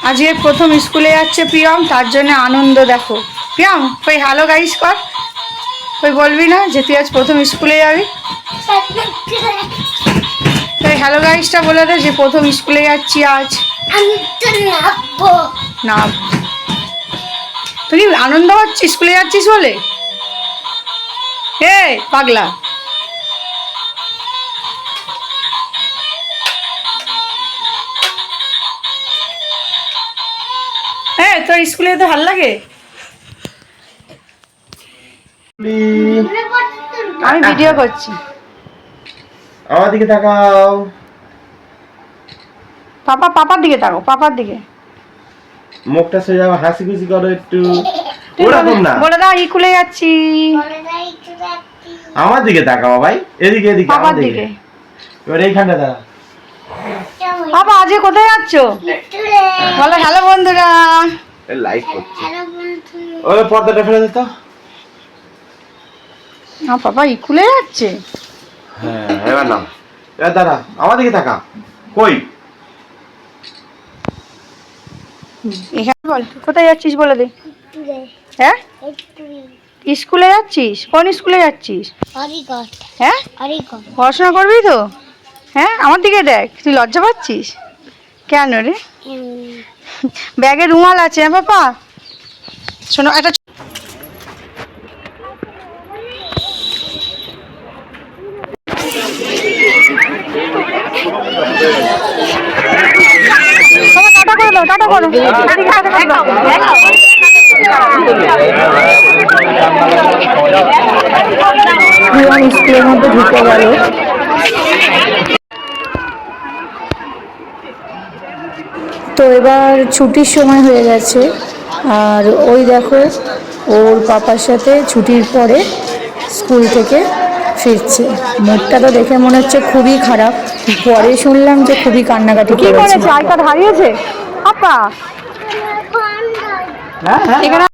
আজকে প্রথম স্কুলে যাচ্ছে প্রিয়ম, তার জন্য আনন্দ দেখো। প্রিয়ম কই হ্যালো গাইস কর, কই বলবি না যে তুই আজ প্রথম স্কুলে যাবি? তাই হ্যালো গাইসটা বলে দে যে প্রথম স্কুলে যাচ্ছি আজ। না তুই আনন্দ হচ্ছিস স্কুলে যাচ্ছিস বলে? হে পাগলা, হ্যাঁ তোর স্কুলে তো ভালো লাগে? আমি ভিডিও করছি। আমার দিকে তাকাও। পাপার দিকে তাকাও, পাপার দিকে। মুখটা সোজা হাসি খুশি করো একটু। ওরকম না, বলে দাও স্কুলে যাচ্ছি। আমার দিকে তাকাও ভাই, এদিকে এদিকে পাপার আমার দিকে। দিকে। এবার এইখানটা দাঁড়া। পাপা আজকে কোথায় যাচ্ছ? বলো হ্যালো বন্ধুরা। লাইক করছি। ওই পর্দাটা ফেলে দে তো। না পাপা স্কুলে যাচ্ছে। হ্যাঁ এবার না, এবার দাঁড়া, আমার দিকে তাকা। কই এখানে বল কোথায় যাচ্ছিস বলে দে। হ্যাঁ স্কুলে যাচ্ছিস? কোন স্কুলে যাচ্ছিস? হ্যাঁ পড়াশোনা করবি তো? হ্যাঁ আমার দিকে দেখ, তুই লজ্জা পাচ্ছিস কেন রে? ব্যাগে রুমাল আছে। হ্যাঁ পাপা শোনো একটা টাটা করে দাও, টাটা করো। এদিকে টাটা করে দাও। প্রিয়ম স্কুলের মধ্যে ঢুকে গেল। তো এবার ছুটির সময় হয়ে গেছে, আর ওই দেখো ওর পাপার সাথে ছুটির পরে স্কুল থেকে ফিরছে। মুখটা তো দেখে মনে হচ্ছে খুবই খারাপ, পরে শুনলাম যে খুবই কান্নাকাটি করেছে। আই কার্ড হারিয়েছে আপা? এখানে